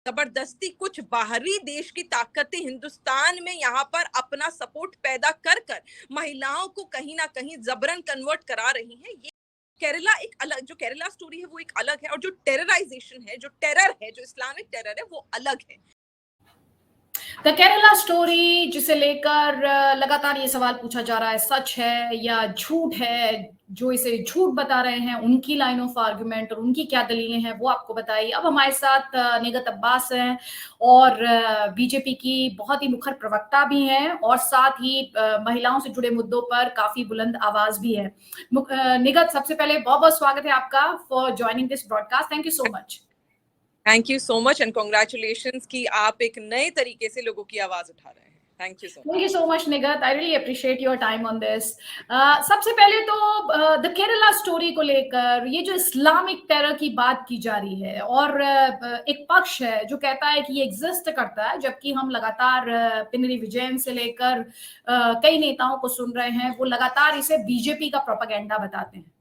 जबरदस्ती कुछ बाहरी देश की ताकतें हिंदुस्तान में यहाँ पर अपना सपोर्ट पैदा कर कर महिलाओं को कहीं ना कहीं जबरन कन्वर्ट करा रही हैं। ये केरला एक अलग, जो केरला स्टोरी है वो एक अलग है, और जो टेरराइजेशन है, जो टेरर है, जो इस्लामिक टेरर है, वो अलग है। द केरला स्टोरी जिसे लेकर लगातार ये सवाल पूछा जा रहा है, सच है या झूठ है, जो इसे झूठ बता रहे हैं उनकी लाइन ऑफ आर्गुमेंट और उनकी क्या दलीलें हैं वो आपको बताइए। अब हमारे साथ निगत अब्बास हैं और बीजेपी की बहुत ही मुखर प्रवक्ता भी हैं और साथ ही महिलाओं से जुड़े मुद्दों पर काफी बुलंद आवाज भी है। निगत, सबसे पहले बहुत बहुत स्वागत है आपका for joining this broadcast. Thank you so much. Thank you so much and congratulations कि आप एक नए तरीके से लोगों की आवाज उठा रहे हैं। Thank you so much. Thank you so much, Nigat. I really appreciate your time on this. सबसे पहले तो द केरला स्टोरी को लेकर ये जो इस्लामिक टेरर की बात की जा रही है और एक पक्ष है जो कहता है कि ये एग्जिस्ट करता है, जबकि हम लगातार पिनरी विजयन से लेकर कई नेताओं को सुन रहे हैं, वो लगातार इसे बीजेपी का प्रोपेगेंडा बताते हैं।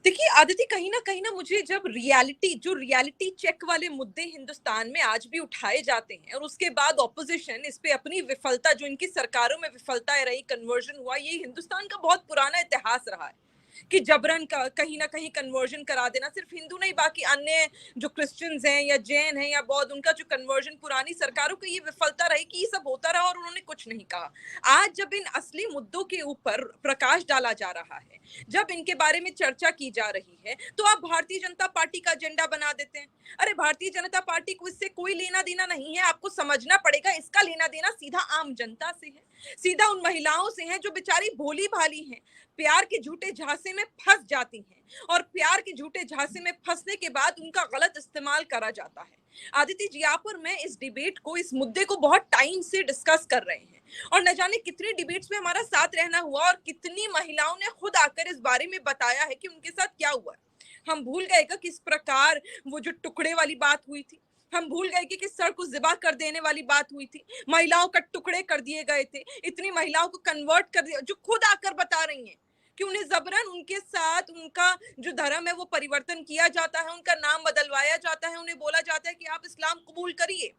देखिए आदिति, कहीं ना मुझे जब रियलिटी चेक वाले मुद्दे हिंदुस्तान में आज भी उठाए जाते हैं और उसके बाद ऑपोजिशन इस पे अपनी विफलता, जो इनकी सरकारों में विफलता रही, कन्वर्जन हुआ, ये हिंदुस्तान का बहुत पुराना इतिहास रहा है कि जबरन का कहीं ना कहीं कन्वर्जन करा देना, सिर्फ हिंदू नहीं बाकी अन्य जो क्रिश्चियंस हैं या जैन हैं या बौद्ध, उनका जो कन्वर्जन पुरानी सरकारों की ये विफलता रही कि ये सब होता रहा और उन्होंने कुछ नहीं कहा। आज जब इन असली मुद्दों के ऊपर प्रकाश डाला जा रहा है, जब इनके बारे में चर्चा की जा रही है, तो आप भारतीय जनता पार्टी का एजेंडा बना देते हैं। अरे भारतीय जनता पार्टी को इससे कोई लेना देना नहीं है, आपको समझना पड़ेगा। इसका लेना देना सीधा आम जनता से है, सीधा उन महिलाओं से है जो बेचारी भोली भाली हैं, प्यार के झूठे झांसे में फंस जाती हैं और प्यार के झूठे झांसे में फंसने के बाद उनका गलत इस्तेमाल करा जाता है। आदित्य जी, आप और मैं इस डिबेट को, इस मुद्दे को बहुत टाइम से डिस्कस कर रहे हैं और न जाने कितनी डिबेट्स में हमारा साथ रहना हुआ और कितनी महिलाओं ने खुद आकर इस बारे में बताया है कि उनके साथ क्या हुआ। हम भूल गए कि किस प्रकार वो जो टुकड़े वाली बात हुई थी, हम भूल गए कि किस सर को ज़िबा कर देने वाली बात हुई थी, महिलाओं का टुकड़े कर दिए गए थे, इतनी महिलाओं को कन्वर्ट कर दिया, जो खुद आकर बता रही हैं कि उन्हें जबरन उनके साथ उनका जो धर्म है वो परिवर्तन किया जाता है, उनका नाम बदलवाया जाता है, उन्हें बोला जाता है कि आप इस्लाम कबूल करिए।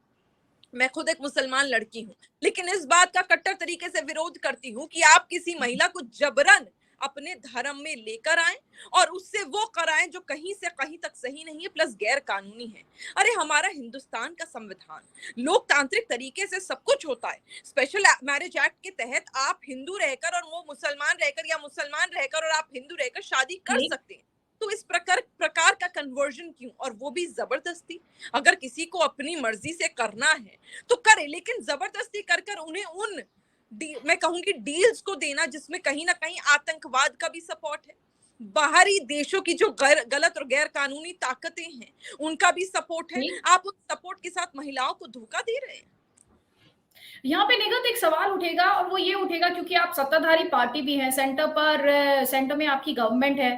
मैं खुद एक मुसलमान लड़की हूँ, लेकिन इस बात का कट्टर तरीके से विरोध करती हूँ कि आप किसी महिला को जबरन अपने धर्म में लेकर आए और उससे वो कराएं जो कहीं से कहीं तक सही नहीं है, प्लस गैर कानूनी है। अरे हमारा हिंदुस्तान का संविधान लोकतांत्रिक तरीके से सब कुछ होता है। स्पेशल मैरिज एक्ट के तहत आप हिंदू रहकर और वो मुसलमान रहकर, या मुसलमान रहकर और आप हिंदू रहकर शादी कर सकते हैं। तो इस प्रकार का कन्वर्जन क्यों, और वो भी जबरदस्ती? अगर किसी को अपनी मर्जी से करना है तो करे, लेकिन जबरदस्ती कर कर उन्हें उन मैं कहूंगी डील्स को देना जिसमें कहीं ना कहीं आतंकवाद का भी सपोर्ट है, बाहरी देशों की जो गलत और गैर कानूनी ताकतें हैं उनका भी सपोर्ट है, आप उस सपोर्ट के साथ महिलाओं को धोखा दे रहे हैं। यहाँ पे निगत एक सवाल उठेगा और वो ये उठेगा, क्योंकि आप सत्ताधारी पार्टी भी हैं, सेंटर में आपकी गवर्नमेंट है,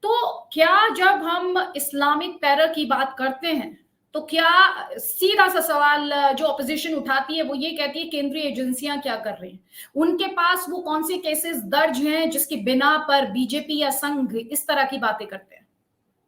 तो क्या जब हम इस्लामिक टेरर की बात करते हैं तो क्या सीधा सा सवाल जो ऑपोजिशन उठाती है वो ये कहती है केंद्रीय एजेंसियां क्या कर रही हैं, उनके पास वो कौन से केसेस दर्ज हैं जिसकी बिना पर बीजेपी या संघ इस तरह की बातें करते हैं?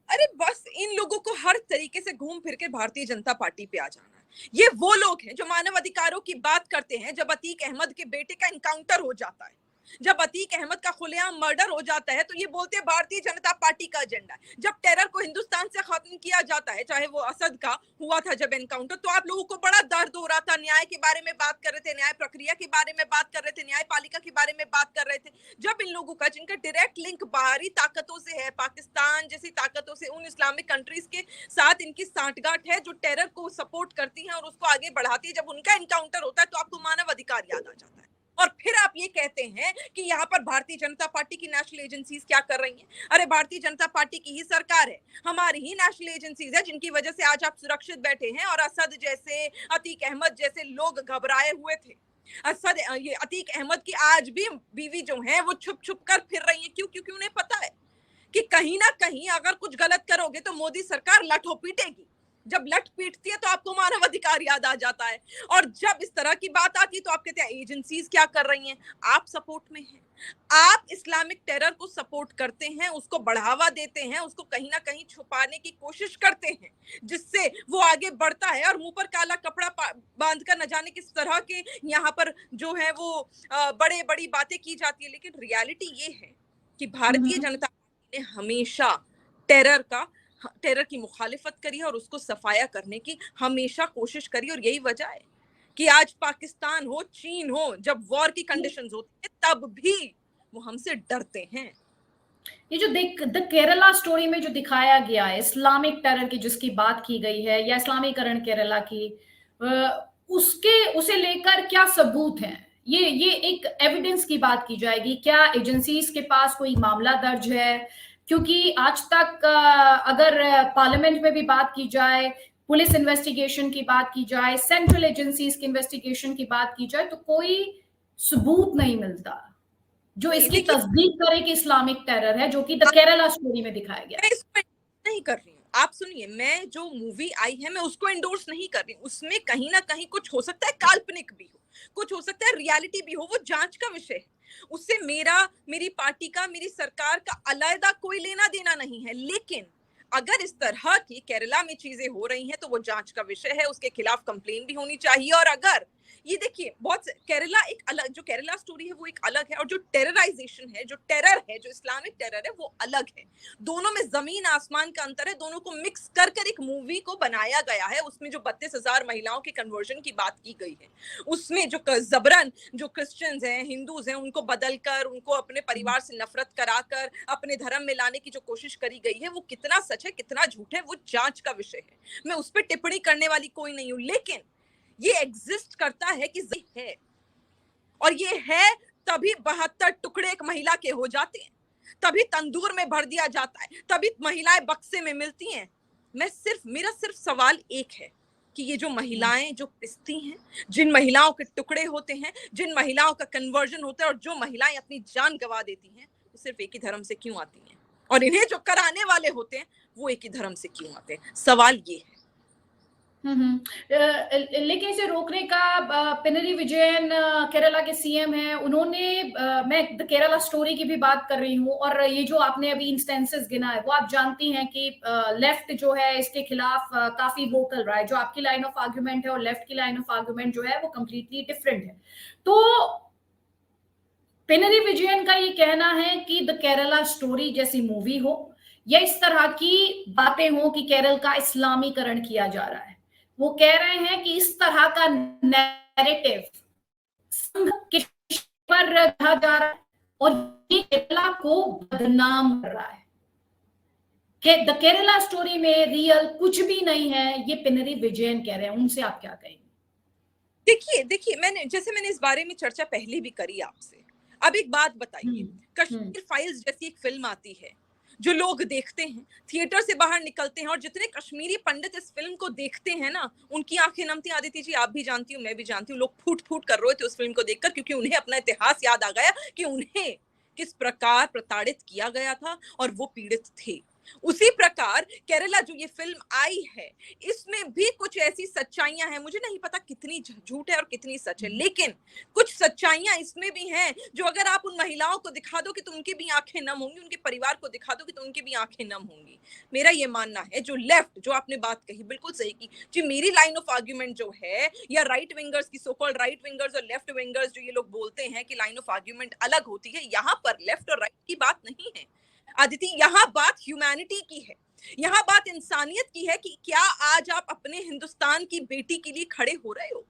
अरे बस इन लोगों को हर तरीके से घूम फिर के भारतीय जनता पार्टी पे आ जाना है। ये वो लोग हैं जो मानव अधिकारों की बात करते हैं जब अतीक अहमद के बेटे का एनकाउंटर हो जाता है, जब अतीक अहमद का खुलेआम मर्डर हो जाता है, तो ये बोलते हैं भारतीय जनता पार्टी का एजेंडा है। जब टेरर को हिंदुस्तान से खत्म किया जाता है, चाहे वो असद का हुआ था जब एनकाउंटर, तो आप लोगों को बड़ा दर्द हो रहा था, न्याय के बारे में बात कर रहे थे, न्याय प्रक्रिया के बारे में बात कर रहे थे, न्यायपालिका के बारे में बात कर रहे थे। जब इन लोगों का, जिनका डायरेक्ट लिंक बाहरी ताकतों से है, पाकिस्तान जैसी ताकतों से, उन इस्लामिक कंट्रीज के साथ इनकी सांठगांठ है जो टेरर को सपोर्ट करती हैं और उसको आगे बढ़ाती है, जब उनका एनकाउंटर होता है तो आपको मानव अधिकार याद आ जाता है। और फिर आप ये कहते हैं कि यहाँ पर भारतीय जनता पार्टी की नेशनल एजेंसीज क्या कर रही हैं। अरे भारतीय जनता पार्टी की ही सरकार है, हमारी ही नेशनल एजेंसीज है जिनकी वजह से आज आप सुरक्षित बैठे हैं और असद जैसे, अतीक अहमद जैसे लोग घबराए हुए थे। ये अतीक अहमद की आज भी बीवी जो है वो छुप छुप कर फिर रही है। क्यों? क्योंकि उन्हें पता है कि कहीं ना कहीं अगर कुछ गलत करोगे तो मोदी सरकार लठो पीटेगी। जब लट पीटती है तो आपको मानवाधिकार याद आ जाता है, और जब इस तरह की बात आती है तो आप कहते हैं एजेंसीज क्या कर रही हैं। आप सपोर्ट में हैं, आप इस्लामिक टेरर को सपोर्ट करते हैं, उसको बढ़ावा देते हैं, उसको कहीं ना कहीं छुपाने की कोशिश करते हैं, जिससे वो आगे बढ़ता है और मुंह पर काला कपड़ा बांध कर न जाने किस तरह के यहाँ पर जो है वो बड़े बड़ी बातें की जाती है। लेकिन रियलिटी ये है कि भारतीय जनता पार्टी ने हमेशा टेरर का टेरर की मुखालिफत करी है और उसको सफाया करने की हमेशा कोशिश करी, और यही वजह है कि आज पाकिस्तान हो, चीन हो, जब वॉर की कंडीशंस होती है तब भी वो हमसे डरते हैं। ये जो द केरला स्टोरी में जो दिखाया गया है इस्लामिक टेरर की जिसकी बात की गई है या इस्लामीकरण केरला की, उसके उसे लेकर क्या सबूत हैं? ये एक एविडेंस की बात की जाएगी क्या? एजेंसीज के पास कोई मामला दर्ज है? क्योंकि आज तक अगर पार्लियामेंट में भी बात की जाए, पुलिस इन्वेस्टिगेशन की बात की जाए, सेंट्रल एजेंसीज की इन्वेस्टिगेशन की बात की जाए, तो कोई सबूत नहीं मिलता जो इसकी देखिए, तस्दीक करे कि इस्लामिक टेरर है, जो कि द केरला स्टोरी में दिखाया गया मैं है। इसको नहीं कर रही हूँ, आप सुनिए, मैं जो मूवी आई है मैं उसको एंडोर्स नहीं कर रही हूँ। उसमें कहीं ना कहीं कुछ हो सकता है काल्पनिक भी हो, कुछ हो सकता है रियलिटी भी हो, वो जांच का विषय है। उससे मेरी पार्टी का, मेरी सरकार का अलग कोई लेना देना नहीं है। लेकिन अगर इस तरह की केरला में चीजें हो रही हैं तो वो जांच का विषय है, उसके खिलाफ कंप्लेन भी होनी चाहिए। और अगर ये देखिए, बहुत केरला एक अलग, जो केरला स्टोरी है वो एक अलग है, और जो टेरराइजेशन है, जो टेरर है, जो इस्लामिक टेरर है, वो अलग है। दोनों में जमीन आसमान का अंतर है। दोनों को मिक्स कर कर एक मूवी को बनाया गया है। उसमें जो 32,000 महिलाओं के कन्वर्जन की बात की गई है, उसमें जो जबरन जो क्रिश्चियंस हैं, हिंदूज हैं, उनको बदलकर, उनको अपने परिवार से नफरत कराकर अपने धर्म में लाने की जो कोशिश करी गई है, वो कितना सच है कितना झूठ है वो जांच का विषय है। मैं उस पर टिप्पणी करने वाली कोई नहीं हूं। लेकिन ये एग्जिस्ट करता है कि है, और ये है तभी 72 टुकड़े एक महिला के हो जाते हैं, तभी तंदूर में भर दिया जाता है, तभी महिलाएं बक्से में मिलती हैं। मेरा सिर्फ सवाल एक है कि ये जो महिलाएं जो पिसती हैं, जिन महिलाओं के टुकड़े होते हैं, जिन महिलाओं का कन्वर्जन होता है, और जो महिलाएं अपनी जान गंवा देती हैं, वो सिर्फ एक ही धर्म से क्यों आती हैं? और इन्हें जो कराने वाले होते हैं वो एक ही धर्म से क्यों आते हैं? सवाल ये है। लेकिन इसे रोकने का पिनरी विजयन केरला के सीएम हैं, उन्होंने मैं द केरला स्टोरी की भी बात कर रही हूँ, और ये जो आपने अभी इंस्टेंसेस गिना है वो आप जानती हैं कि लेफ्ट जो है इसके खिलाफ काफी वोकल रहा है। जो आपकी लाइन ऑफ आर्ग्यूमेंट है और लेफ्ट की लाइन ऑफ आर्ग्यूमेंट जो है वो कंप्लीटली डिफरेंट है। तो पिनरी विजयन का ये कहना है कि द केरला स्टोरी जैसी मूवी हो या इस तरह की बातें हो कि केरल का इस्लामीकरण किया जा रहा है, वो कह रहे हैं कि इस तरह का नैरेटिव संघ के पर रखा जा रहा है और ये केरला को बदनाम कर रहा है कि द केरला स्टोरी में रियल कुछ भी नहीं है। ये पिनरी विजयन कह रहे हैं, उनसे आप क्या कहेंगे? देखिए, मैंने इस बारे में चर्चा पहले भी करी आपसे। अब एक बात बताइए, कश्मीर फाइल्स जैसी एक फिल्म आती है, जो लोग देखते हैं, थिएटर से बाहर निकलते हैं, और जितने कश्मीरी पंडित इस फिल्म को देखते हैं ना, उनकी आंखें नमती। आदिति जी, आप भी जानती हूँ, मैं भी जानती हूँ, लोग फूट फूट कर रहे थे उस फिल्म को देखकर, क्योंकि उन्हें अपना इतिहास याद आ गया कि उन्हें किस प्रकार प्रताड़ित किया गया था और वो पीड़ित थे। उसी प्रकार केरला जो ये फिल्म आई है, इसमें भी कुछ ऐसी सच्चाइयां हैं, मुझे नहीं पता कितनी झूठ है और कितनी सच है, लेकिन कुछ सच्चाइयां इसमें भी हैं जो अगर आप उन महिलाओं को दिखा दो कि तो उनकी भी आंखें नम होंगी, उनके परिवार को दिखा दो कि तो उनकी भी आंखें नम होंगी। मेरा ये मानना है, जो लेफ्ट, जो आपने बात कही बिल्कुल सही की जी, मेरी लाइन ऑफ आर्ग्यूमेंट जो है, या राइट विंगर्स की, सो कॉल्ड राइट विंगर्स और लेफ्ट विंगर्स जो ये लोग बोलते हैं कि लाइन ऑफ आर्ग्यूमेंट अलग होती है, यहाँ पर लेफ्ट और राइट की बात नहीं है आदिति। यहाँ बात ह्यूमैनिटी की है, यहाँ बात इंसानियत की है कि क्या आज आप अपने हिंदुस्तान की बेटी के लिए खड़े हो रहे हो?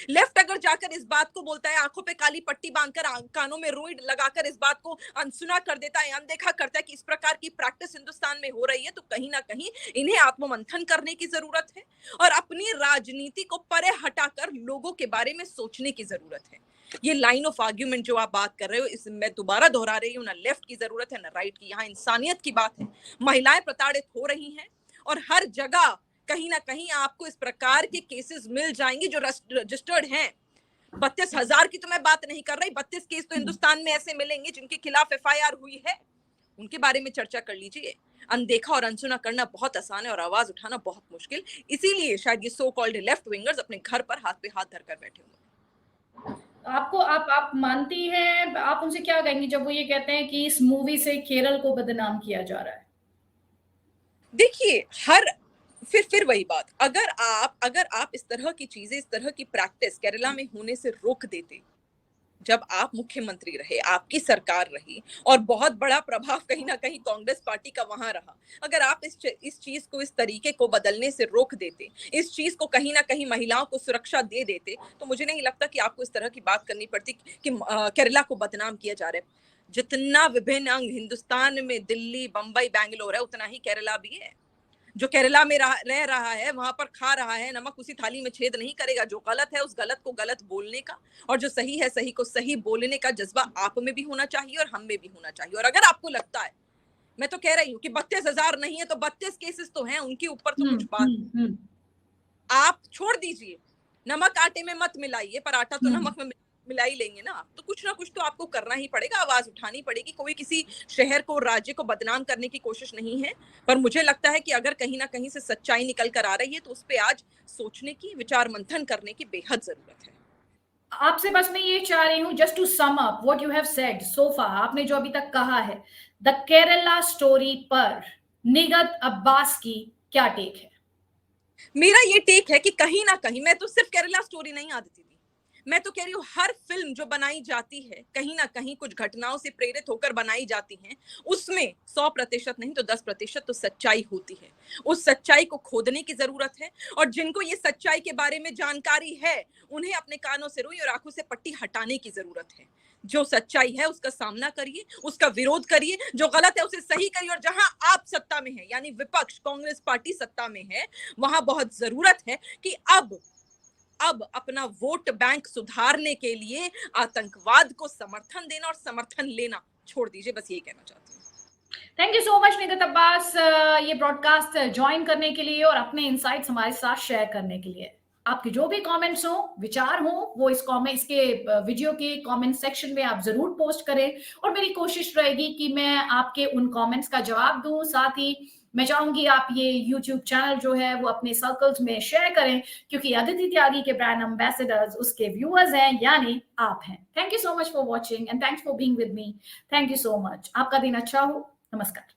लेफ्ट अगर जाकर इस बात को बोलता है, आंखों पे काली पट्टी बांधकर, कानों में रुई लगाकर इस बात को अनसुना कर देता है, अनदेखा करता है कि इस प्रकार की प्रैक्टिस हिंदुस्तान में हो रही है, तो कहीं ना कहीं इन्हें आत्ममंथन करने की जरूरत है और अपनी राजनीति को परे हटाकर लोगों के बारे में सोचने की जरूरत है। ये लाइन ऑफ आर्ग्यूमेंट जो आप बात कर रहे हो, इस मैं दोबारा दोहरा रही हूँ, ना लेफ्ट की जरूरत है ना राइट की। यहाँ इंसानियत की बात है। महिलाएं प्रताड़ित हो रही हैं और हर जगह कहीं ना कहीं आपको इस प्रकार के केसेस मिल जाएंगे जो रजिस्टर्ड हैं। 32,000 की तो मैं बात नहीं कर रही, 32 केस तो हिंदुस्तान में ऐसे मिलेंगे जिनके खिलाफ FIR हुई है, उनके बारे में चर्चा कर लीजिए। अनदेखा और अनसुना करना बहुत आसान है और आवाज उठाना बहुत मुश्किल। इसीलिए शायद ये सो कॉल्ड लेफ्ट विंगर्स अपने घर पर हाथ पे हाथ धरकर बैठे हुए हैं। आपको आप मानती हैं, आप उनसे क्या कहेंगी जब वो ये कहते हैं कि इस मूवी से केरल को बदनाम किया जा रहा है? देखिए, फिर वही बात, अगर आप इस तरह की चीजें, इस तरह की प्रैक्टिस केरला में होने से रोक देते, जब आप मुख्यमंत्री रहे, आपकी सरकार रही और बहुत बड़ा प्रभाव कहीं ना कहीं कांग्रेस पार्टी का वहां रहा, अगर आप इस चीज को, इस तरीके को बदलने से रोक देते, इस चीज को कहीं ना कहीं महिलाओं को सुरक्षा दे देते, तो मुझे नहीं लगता कि आपको इस तरह की बात करनी पड़ती कि केरला को बदनाम किया जा रहा है। जितना विभिन्न अंग हिंदुस्तान में दिल्ली, बंबई, बैंगलोर है, उतना ही केरला भी है। जो केरला में रह रहा है, वहां पर खा रहा है, नमक उसी थाली में छेद नहीं करेगा। जो गलत है, उस गलत को गलत बोलने का, और जो सही है, सही को सही बोलने का जज्बा आप में भी होना चाहिए और हम में भी होना चाहिए। और अगर आपको लगता है, मैं तो कह रही हूँ कि 32,000 नहीं है तो 32 केसेस तो हैं, उनके ऊपर तो कुछ बात आप छोड़ दीजिए। नमक आटे में मत मिलाइए, पर आटा तो नमक में मिला ही लेंगे ना। तो कुछ ना कुछ तो आपको करना ही पड़ेगा, आवाज उठानी पड़ेगी। कोई किसी शहर को, राज्य को बदनाम करने की कोशिश नहीं है, पर मुझे लगता है कि अगर कहीं ना कहीं से सच्चाई निकल कर आ रही है तो उस पे आज सोचने की, विचार मंथन करने की बेहद जरूरत है। आपसे बस मैं ये चाह रही हूँ, just to sum up what you have said so far, आपने जो अभी तक कहा है द केरला स्टोरी पर निगत अब्बास की क्या टेक है? मेरा ये टेक है कि कहीं ना कहीं, मैं तो सिर्फ केरला स्टोरी नहीं आदिति दी, मैं तो कह रही हूँ हर फिल्म जो बनाई जाती है कहीं ना कहीं कुछ घटनाओं से प्रेरित होकर बनाई जाती है, उसमें 100% नहीं तो 10% तो सच्चाई होती है। उस सच्चाई को खोदने की जरूरत है, और जिनको ये सच्चाई के बारे में जानकारी है, उन्हें अपने कानों से रुई और आंखों से पट्टी हटाने की जरूरत है। जो सच्चाई है उसका सामना करिए, उसका विरोध करिए, जो गलत है उसे सही करिए। और जहां आप सत्ता में है, यानी विपक्ष कांग्रेस पार्टी सत्ता में है, वहां बहुत जरूरत है कि अब अपना वोट बैंक सुधारने के लिए आतंकवाद को समर्थन देना और समर्थन लेना छोड़ दीजिए। बस यही कहना चाहती हूँ। Thank you so much निगत Abbas, ये ब्रॉडकास्ट ज्वाइन करने के लिए और अपने इनसाइट्स हमारे साथ शेयर करने के लिए। आपके जो भी कमेंट्स हो, विचार हो, वो इसके वीडियो के कमेंट सेक्शन में आप जरूर पोस्ट करें, और मेरी कोशिश रहेगी कि मैं आपके उन कमेंट्स का जवाब दूं। साथ ही मैं चाहूंगी आप ये यूट्यूब चैनल जो है वो अपने सर्कल्स में शेयर करें, क्योंकि अदिति त्यागी के ब्रांड एम्बेसडर्स उसके व्यूअर्स हैं, यानी आप हैं। Thank you so much for watching and thanks for being with me. Thank you so much. आपका दिन अच्छा हो। नमस्कार।